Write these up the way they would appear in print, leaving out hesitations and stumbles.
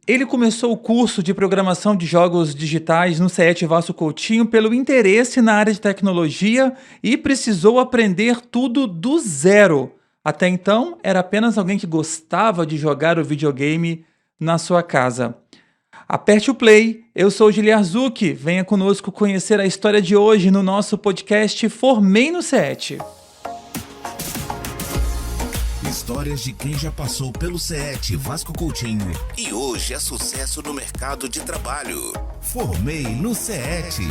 Ele começou o curso de programação de jogos digitais no CET Vasco Coutinho pelo interesse na área de tecnologia e precisou aprender tudo do zero. Até então, era apenas alguém que gostava de jogar o videogame na sua casa. Aperte o play, eu sou o Giliar Zucchi, venha conosco conhecer a história de hoje no nosso podcast Formei no CET. Histórias de quem já passou pelo CET Vasco Coutinho e hoje é sucesso no mercado de trabalho. Formei no CET.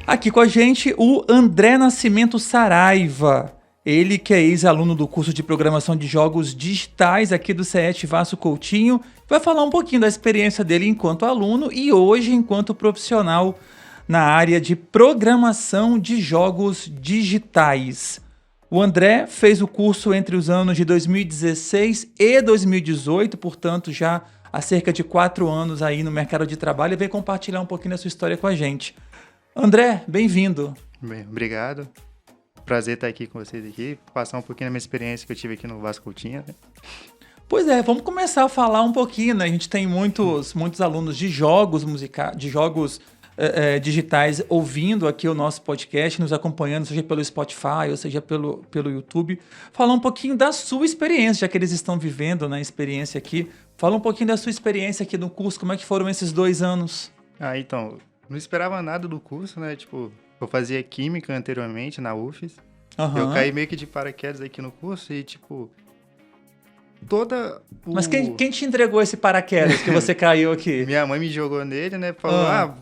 Aqui com a gente o André Nascimento Saraiva. Ele que é ex-aluno do curso de programação de jogos digitais aqui do CET Vasco Coutinho, vai falar um pouquinho da experiência dele enquanto aluno e hoje enquanto profissional na área de programação de jogos digitais. O André fez o curso entre os anos de 2016 e 2018, portanto já há cerca de 4 anos aí no mercado de trabalho e vem compartilhar um pouquinho da sua história com a gente. André, bem-vindo. Bem, obrigado. Prazer estar aqui com vocês aqui, passar um pouquinho da minha experiência que eu tive aqui no Vasco Coutinho, né? Pois é, vamos começar a falar um pouquinho, né? A gente tem muitos alunos de jogos digitais ouvindo aqui o nosso podcast, nos acompanhando, seja pelo Spotify ou seja pelo YouTube. Falar um pouquinho da sua experiência, já que eles estão vivendo na experiência aqui. Fala um pouquinho da sua experiência aqui no curso, como é que foram esses 2 anos? Então, não esperava nada do curso, né? Tipo, eu fazia química anteriormente na UFES. Uhum. Eu caí meio que de paraquedas aqui no curso e, tipo, Mas quem te entregou esse paraquedas que você caiu aqui? Minha mãe me jogou nele, né? Falou,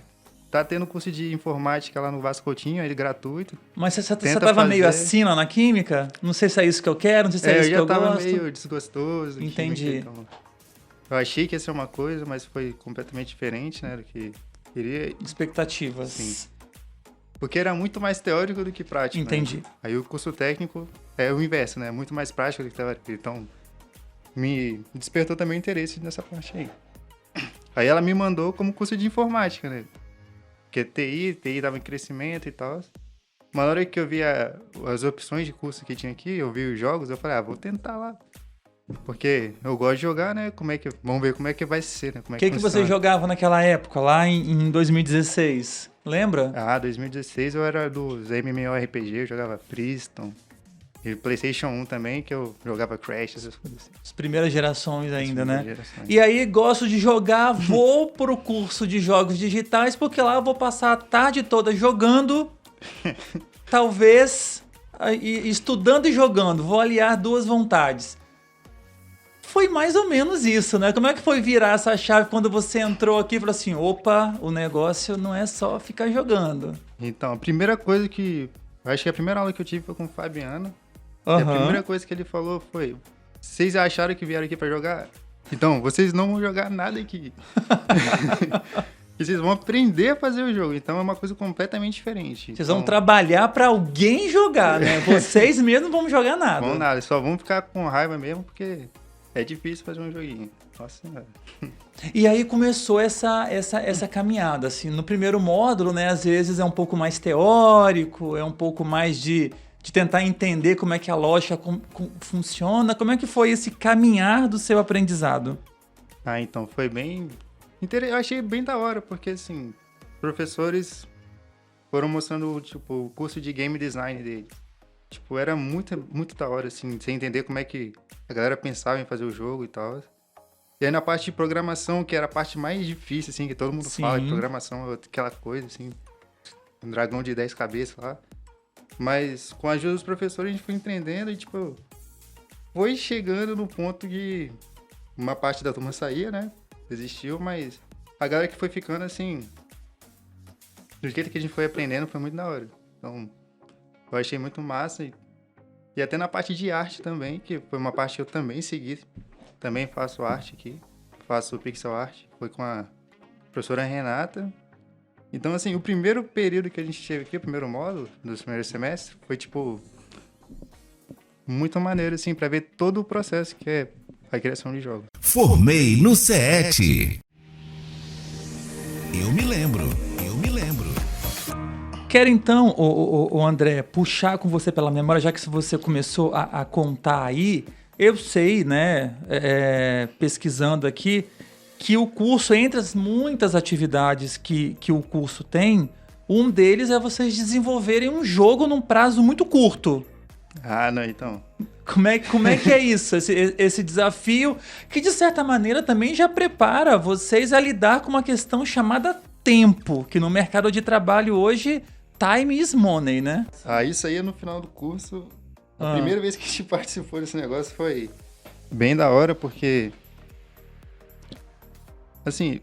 tá tendo curso de informática lá no Vasco Coutinho, ele gratuito. Mas você tava meio assim lá na química? Não sei se é isso que eu quero, não sei se é isso que eu gosto. Eu já tava meio desgostoso. Entendi. Química, então. Eu achei que ia ser uma coisa, mas foi completamente diferente, né, do que queria. Expectativas. Sim. Porque era muito mais teórico do que prático. Entendi. Né? Aí o curso técnico é o inverso, né? Muito mais prático do que teórico. Então, me despertou também o interesse nessa parte aí. Aí ela me mandou como curso de informática, né? Porque TI tava em crescimento e tal. Mas na hora que eu vi as opções de curso que tinha aqui, eu vi os jogos, eu falei, vou tentar lá. Porque eu gosto de jogar, né? Vamos ver como é que vai ser, né? O que você jogava naquela época, lá em 2016? Lembra? 2016 eu era dos MMORPG, eu jogava Priston. E PlayStation 1 também, que eu jogava Crash, essas coisas assim. As primeiras gerações ainda, né? E aí, gosto de jogar, vou pro curso de jogos digitais, porque lá eu vou passar a tarde toda jogando, talvez estudando e jogando, vou aliar 2 vontades. Foi mais ou menos isso, né? Como é que foi virar essa chave quando você entrou aqui e falou assim, opa, o negócio não é só ficar jogando? Então, a primeira coisa acho que a primeira aula que eu tive foi com o Fabiano. Uhum. E a primeira coisa que ele falou foi, vocês acharam que vieram aqui pra jogar? Então, vocês não vão jogar nada aqui. E vocês vão aprender a fazer o jogo. Então, é uma coisa completamente diferente. Vocês vão trabalhar pra alguém jogar, né? Vocês mesmos não vão jogar nada. Não nada, só vão ficar com raiva mesmo, porque é difícil fazer um joguinho. Nossa senhora. E aí começou essa caminhada, assim. No primeiro módulo, né, às vezes é um pouco mais teórico, é um pouco mais de tentar entender como é que a lógica funciona. Como é que foi esse caminhar do seu aprendizado? Então, foi bem... Eu achei bem da hora, porque, assim, professores foram mostrando, tipo, o curso de game design deles. Tipo, era muito, muito da hora, assim, você entender como é que a galera pensava em fazer o jogo e tal. E aí na parte de programação, que era a parte mais difícil, assim, que todo mundo fala de programação, aquela coisa, assim, um dragão de 10 cabeças lá. Mas com a ajuda dos professores a gente foi entendendo e, tipo, foi chegando no ponto que uma parte da turma saía, né? Desistiu, mas a galera que foi ficando, assim, do jeito que a gente foi aprendendo foi muito da hora. Então, eu achei muito massa. E até na parte de arte também, que foi uma parte que eu também segui. Também faço arte aqui, faço pixel art. Foi com a professora Renata. Então, assim, o primeiro período que a gente teve aqui, o primeiro módulo dos primeiros semestres, foi, tipo, muito maneiro, assim, pra ver todo o processo que é a criação de jogos. Formei no CET. Eu me lembro. Quero então, o André, puxar com você pela memória, já que você começou a contar aí, Eu sei, né, pesquisando aqui, que o curso, entre as muitas atividades que o curso tem, um deles é vocês desenvolverem um jogo num prazo muito curto. Ah, não, então. Como é que é isso? Esse desafio que, de certa maneira, também já prepara vocês a lidar com uma questão chamada tempo, que no mercado de trabalho hoje, time is money, né? Ah, isso aí no final do curso. A primeira vez que a gente participou desse negócio foi bem da hora, porque assim,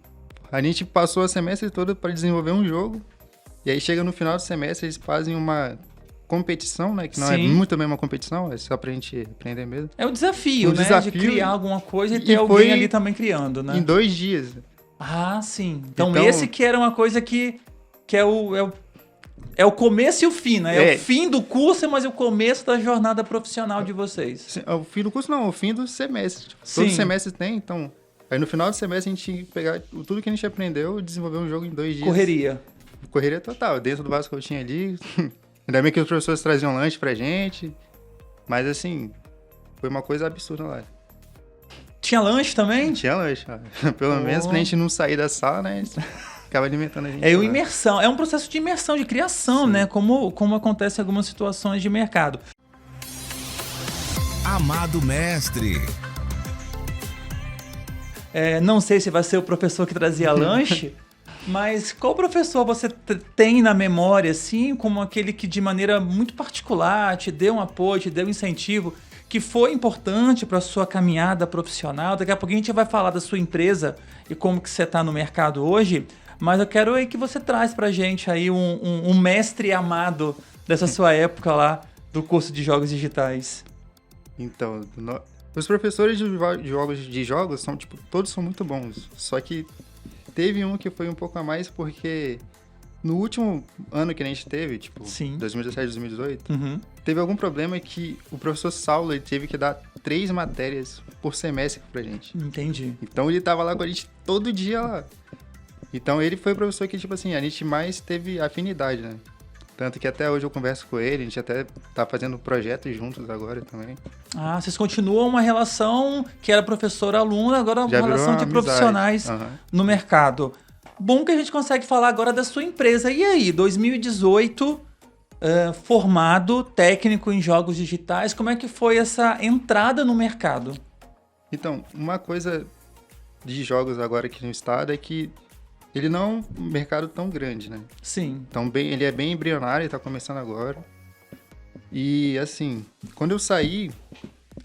a gente passou o semestre todo para desenvolver um jogo, e aí chega no final do semestre, eles fazem uma competição, né? Que não é muito bem uma competição, é só pra gente aprender mesmo. É o desafio, né? De criar alguma coisa e ter alguém ali também criando, né? Em 2 dias. Ah, sim. Então esse que era uma coisa que é o começo e o fim, né? É o fim do curso, mas é o começo da jornada profissional de vocês. O fim do curso não, o fim do semestre. Tipo, todo semestre tem, então... Aí no final do semestre a gente tinha que pegar tudo que a gente aprendeu e desenvolver um jogo em 2 dias. Correria total. Dentro do Vasco Coutinho ali. Ainda bem que os professores traziam lanche pra gente. Mas assim, foi uma coisa absurda lá. Tinha lanche também? Tinha lanche. Pelo menos pra gente não sair da sala, né? Ficava alimentando a gente. É imersão. É um processo de imersão, de criação, né? Como acontece em algumas situações de mercado. Amado mestre. Não sei se vai ser o professor que trazia lanche, mas qual professor você tem na memória, assim, como aquele que de maneira muito particular te deu um apoio, te deu um incentivo, que foi importante para a sua caminhada profissional? Daqui a pouco a gente vai falar da sua empresa e como que você está no mercado hoje, mas eu quero aí que você traz para a gente aí um mestre amado dessa sua época lá do curso de jogos digitais. Então, os professores de jogos são, tipo, todos são muito bons, só que teve um que foi um pouco a mais porque no último ano que a gente teve, tipo, 2017, 2018, teve algum problema que o professor Saulo ele teve que dar 3 matérias por semestre pra gente. Entendi. Então ele tava lá com a gente todo dia lá. Então ele foi o professor que, tipo assim, a gente mais teve afinidade, né? Tanto que até hoje eu converso com ele, a gente até tá fazendo projetos juntos agora também. Ah, vocês continuam uma relação que era professor-aluno, agora uma relação de profissionais no mercado. Bom que a gente consegue falar agora da sua empresa. E aí, 2018, formado, técnico em jogos digitais, como é que foi essa entrada no mercado? Então, uma coisa de jogos agora aqui no estado é que ele não é um mercado tão grande, né? Sim. Então, ele é bem embrionário, ele tá começando agora. E, assim, quando eu saí,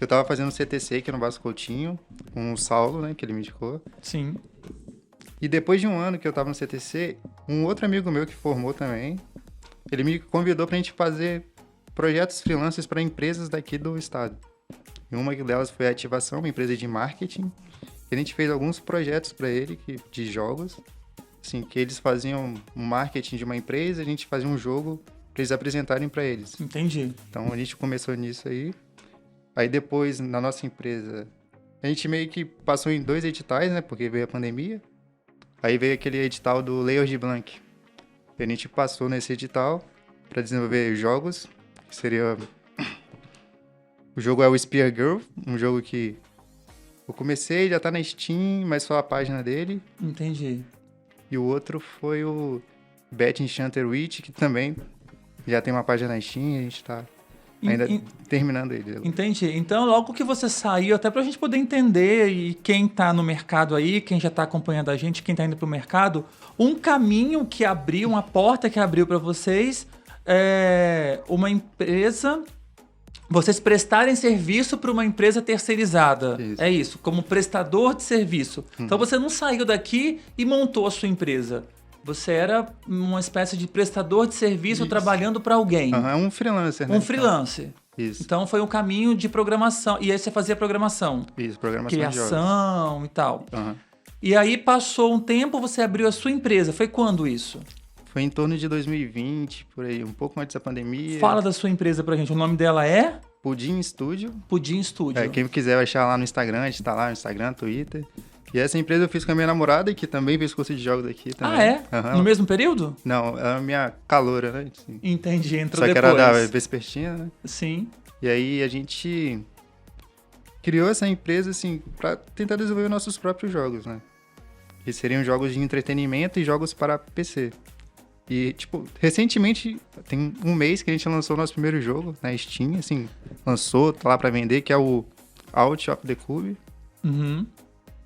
eu tava fazendo CTC aqui no Vasco Coutinho, com o Saulo, né, que ele me indicou. Sim. E depois de um ano que eu tava no CTC, um outro amigo meu que formou também, ele me convidou pra gente fazer projetos freelancers para empresas daqui do estado. E uma delas foi a Ativação, uma empresa de marketing. E a gente fez alguns projetos para ele de jogos. Assim, que eles faziam um marketing de uma empresa, a gente fazia um jogo para eles apresentarem para eles. Entendi. Então a gente começou nisso aí. Aí depois, na nossa empresa, a gente meio que passou em 2 editais, né? Porque veio a pandemia. Aí veio aquele edital do Leos de Blanc. E a gente passou nesse edital para desenvolver jogos, que seria... O jogo é o Spear Girl, um jogo que eu comecei, já tá na Steam, mas só a página dele. Entendi. E o outro foi o Bet Enchanter Witch, que também já tem uma página na Steam, a gente tá ainda terminando ele. Entendi. Então, logo que você saiu, até pra gente poder entender, e quem tá no mercado aí, quem já tá acompanhando a gente, quem tá indo pro mercado, um caminho que abriu, uma porta que abriu pra vocês, é uma empresa... Vocês prestarem serviço para uma empresa terceirizada. Isso. É isso, como prestador de serviço. Então você não saiu daqui e montou a sua empresa. Você era uma espécie de prestador de serviço trabalhando para alguém. É um freelancer, né? Um freelancer. Isso. Então foi um caminho de programação. E aí você fazia programação. Isso, programação criação de jogos. E tal. E aí passou um tempo, você abriu a sua empresa. Foi quando isso? Foi em torno de 2020, por aí, um pouco antes da pandemia. Fala da sua empresa pra gente. O nome dela é? Pudim Studio. Pudim Studio. Quem quiser vai achar lá no Instagram, a gente tá lá no Instagram, Twitter. E essa empresa eu fiz com a minha namorada, que também fez curso de jogos aqui também. Ah, é? No mesmo período? Não, ela é a minha caloura, né? Assim. Entendi, entrou depois. Só que era da Vespertina, né? Sim. E aí a gente criou essa empresa, assim, para tentar desenvolver nossos próprios jogos, né? Que seriam jogos de entretenimento e jogos para PC. E, tipo, recentemente, tem um mês que a gente lançou o nosso primeiro jogo na Steam, assim, lançou, tá lá para vender, que é o Out of the Cube. Uhum.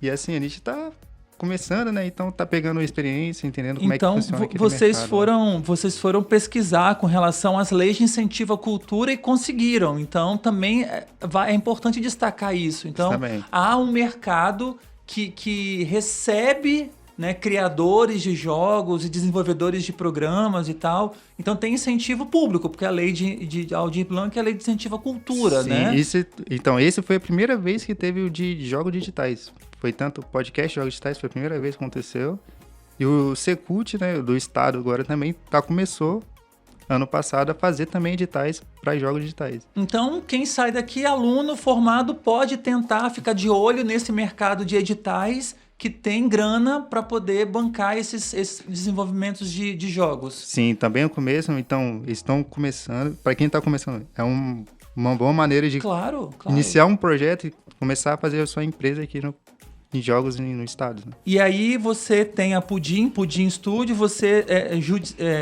E, assim, a gente tá começando, né? Então tá pegando experiência, entendendo como é que Então, funciona aquele vocês mercado, né? vocês foram pesquisar com relação às leis de incentivo à cultura e conseguiram. Então, também é importante destacar isso. Então, Também. há um mercado que recebe, né, criadores de jogos e desenvolvedores de programas e tal. Então, tem incentivo público, porque a lei de Aldir Blanc é a lei de incentivo à cultura, Sim, né? Então, esse foi a primeira vez que teve o de jogos digitais. Foi tanto o podcast Jogos Digitais, foi a primeira vez que aconteceu. E o Secult, né, do estado agora também, começou, ano passado, a fazer também editais para jogos digitais. Então, quem sai daqui, aluno formado, pode tentar ficar de olho nesse mercado de editais que tem grana para poder bancar esses desenvolvimentos de jogos. Sim, também no começo, então, eles estão começando. Para quem está começando, é uma boa maneira de Claro. iniciar um projeto e começar a fazer a sua empresa aqui em jogos no estado. Né? E aí você tem a Pudim Studio, você,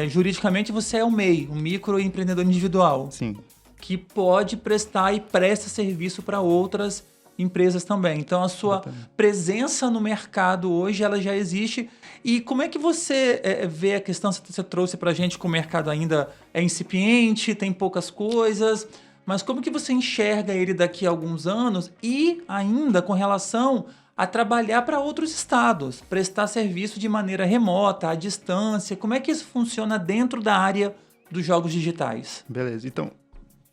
juridicamente, você é o MEI, um microempreendedor individual, Sim. que pode prestar e presta serviço para outras empresas também. Então, a sua presença no mercado hoje, ela já existe. E como é que você vê a questão, você trouxe para a gente que o mercado ainda é incipiente, tem poucas coisas, mas como que você enxerga ele daqui a alguns anos e ainda com relação a trabalhar para outros estados, prestar serviço de maneira remota, à distância? Como é que isso funciona dentro da área dos jogos digitais? Beleza. Então,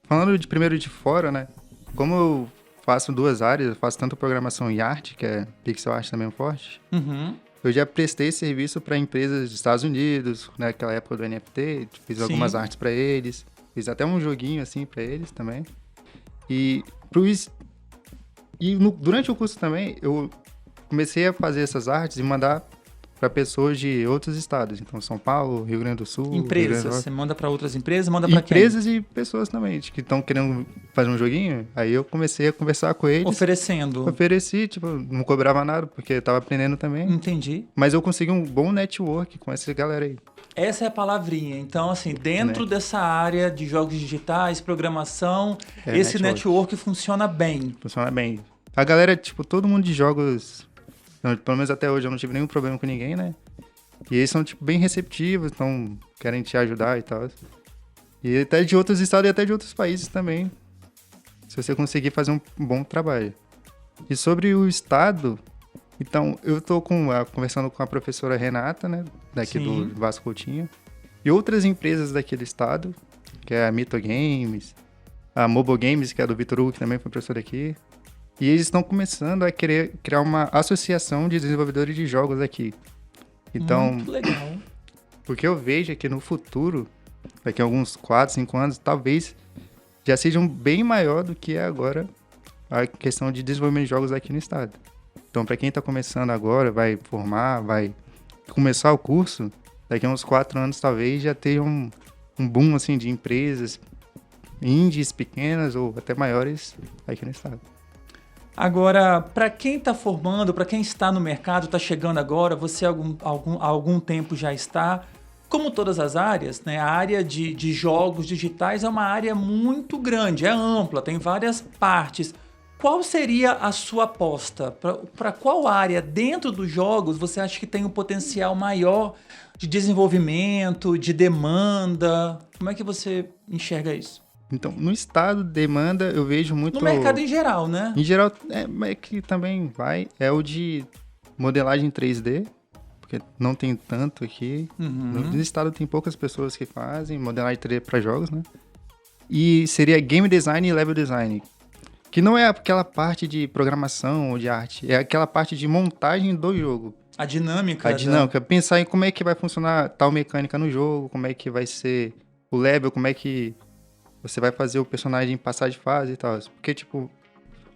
falando primeiro de fora, né? Como eu faço duas áreas, eu faço tanto programação e arte, que é pixel art também forte. Uhum. Eu já prestei serviço para empresas dos Estados Unidos, naquela época do NFT, fiz algumas artes para eles, fiz até um joguinho assim para eles também. Durante o curso também, eu comecei a fazer essas artes e mandar para pessoas de outros estados. Então, São Paulo, Rio Grande do Sul... Empresas, você manda para outras empresas, manda para quem? Empresas e pessoas também, que estão querendo fazer um joguinho. Aí eu comecei a conversar com eles. Oferecendo. Ofereci, tipo, não cobrava nada, porque eu tava aprendendo também. Entendi. Mas eu consegui um bom network com essa galera aí. Essa é a palavrinha. Então, assim, dentro dessa área de jogos digitais, programação, esse network funciona bem. Funciona bem. A galera, tipo, todo mundo de jogos, pelo menos até hoje eu não tive nenhum problema com ninguém, né? E eles são, tipo, bem receptivos, então querem te ajudar e tal. E até de outros estados e até de outros países também, se você conseguir fazer um bom trabalho. E sobre o estado, então, eu tô conversando com a professora Renata, né, daqui do Vasco Coutinho, e outras empresas daqui do estado, que é a Mito Games, a Mobile Games, que é do Vitor Hugo, que também foi professor aqui. E eles estão começando a querer criar uma associação de desenvolvedores de jogos aqui. Então, muito legal. Porque eu vejo que no futuro, daqui a alguns 4, 5 anos, talvez já sejam bem maior do que é agora a questão de desenvolvimento de jogos aqui no estado. Então, para quem está começando agora, vai formar, vai começar o curso, daqui a uns 4 anos talvez já tenha um boom assim, de empresas indies pequenas ou até maiores aqui no estado. Agora, para quem está formando, para quem está no mercado, está chegando agora, você há algum tempo já está, como todas as áreas, né? A área de jogos digitais é uma área muito grande, é ampla, tem várias partes. Qual seria a sua aposta? Para qual área dentro dos jogos você acha que tem um potencial maior de desenvolvimento, de demanda? Como é que você enxerga isso? Então, no estado, demanda, eu vejo muito... No mercado em geral, né? Em geral, é que também é o de modelagem 3D, porque não tem tanto aqui. No estado tem poucas pessoas que fazem modelagem 3D para jogos, né? E seria game design e level design, que não é aquela parte de programação ou de arte, é aquela parte de montagem do jogo. A dinâmica. A dinâmica, pensar em como é que vai funcionar tal mecânica no jogo, como é que vai ser o level, como é que você vai fazer o personagem passar de fase e tal. Porque, tipo,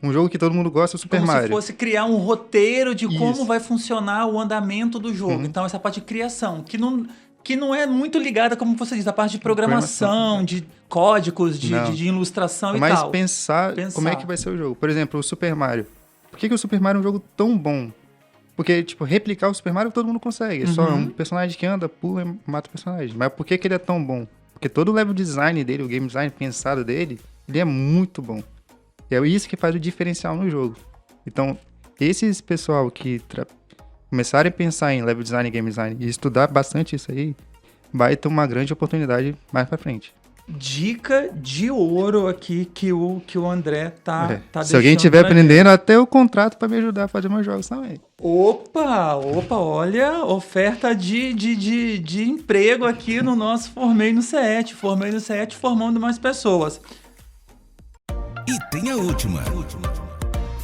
um jogo que todo mundo gosta é o Super Mario. Como se fosse criar um roteiro de como vai funcionar o andamento do jogo. Então, essa parte de criação, que não que não é muito ligada, como você diz, a parte de programação, de códigos, de ilustração e Mas tal. pensar como é que vai ser o jogo. Por exemplo, o Super Mario. Por que o Super Mario é um jogo tão bom? Porque, tipo, replicar o Super Mario todo mundo consegue. É só um personagem que anda, pula e mata o personagem. Mas por que ele é tão bom? Porque todo o level design dele, o game design pensado dele, ele é muito bom. E é isso que faz o diferencial no jogo. Então, esses pessoal que começarem a pensar em level design e game design e estudar bastante isso aí, vai ter uma grande oportunidade mais pra frente. Dica de ouro aqui que o André tá deixando. Se alguém estiver aprendendo, até eu contrato pra me ajudar a fazer meus jogos também. Opa, olha, oferta de emprego aqui no nosso Formei no C7. Formei no C7 formando mais pessoas. E tem a última.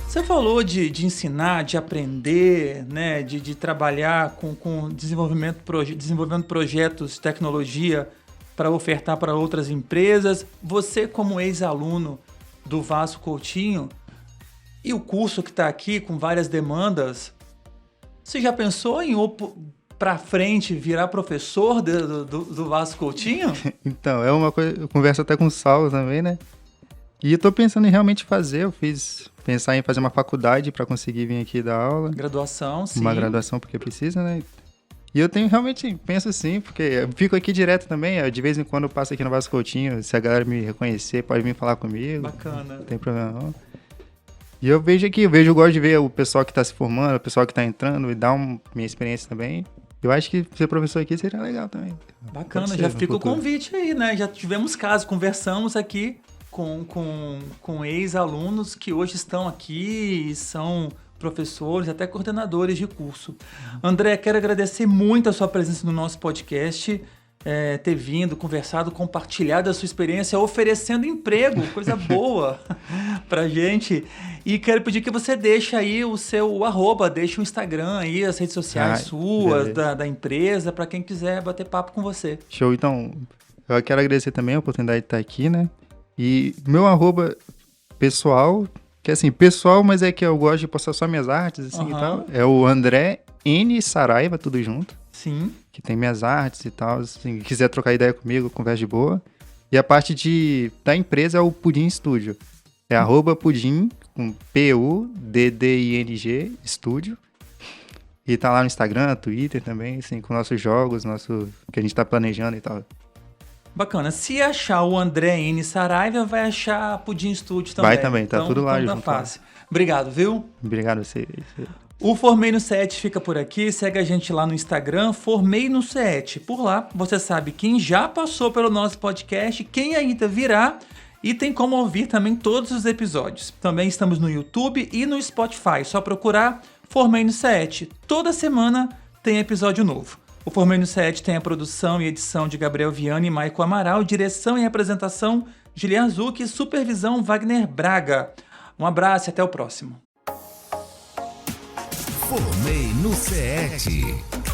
Você falou de ensinar, de aprender, né, de trabalhar com desenvolvendo projetos de tecnologia para ofertar para outras empresas. Você, como ex-aluno do Vasco Coutinho, e o curso que está aqui com várias demandas, você já pensou em para frente virar professor do Vasco Coutinho? Então, é uma coisa, eu converso até com o Saulo também, né? E eu tô pensando em realmente fazer, pensar em fazer uma faculdade para conseguir vir aqui dar aula. Graduação, sim. Uma graduação porque precisa, né? E eu penso assim, porque eu fico aqui direto também, de vez em quando eu passo aqui no Vasco Coutinho, se a galera me reconhecer, pode vir falar comigo. Bacana. Não tem problema não. E eu gosto de ver o pessoal que tá se formando, o pessoal que tá entrando e dar minha experiência também. Eu acho que ser professor aqui seria legal também. Bacana, já fica o convite aí, né? Já tivemos casos, conversamos aqui com ex-alunos que hoje estão aqui e são professores, até coordenadores de curso. André, quero agradecer muito a sua presença no nosso podcast, ter vindo, conversado, compartilhado a sua experiência, oferecendo emprego, coisa boa pra gente. E quero pedir que você deixe aí o seu @, deixe o Instagram aí, as redes sociais suas, da empresa, para quem quiser bater papo com você. Show, então, eu quero agradecer também a oportunidade de estar aqui, né? E meu @ pessoal, que é assim, pessoal, mas é que eu gosto de postar só minhas artes, assim, e tal. É o André N. Saraiva, tudo junto. Sim. Que tem minhas artes e tal, assim, quiser trocar ideia comigo, conversa de boa. E a parte da empresa é o Pudim Studio. É @pudim, com PUDDING, Studio. E tá lá no Instagram, Twitter também, assim, com nossos jogos, que a gente tá planejando e tal. Bacana. Se achar o André N. Saraiva, vai achar Pudim Studio também. Vai também, tá tudo lá junto. Fácil. Obrigado, viu? Obrigado a você. O Formei no C7 fica por aqui. Segue a gente lá no Instagram, Formei no C7. Por lá, você sabe quem já passou pelo nosso podcast, quem ainda virá, e tem como ouvir também todos os episódios. Também estamos no YouTube e no Spotify. Só procurar Formei no C7. Toda semana tem episódio novo. O Formei no C7 tem a produção e edição de Gabriel Viana e Maico Amaral, direção e apresentação Gilian Zucchi e supervisão Wagner Braga. Um abraço e até o próximo. Formei no C7.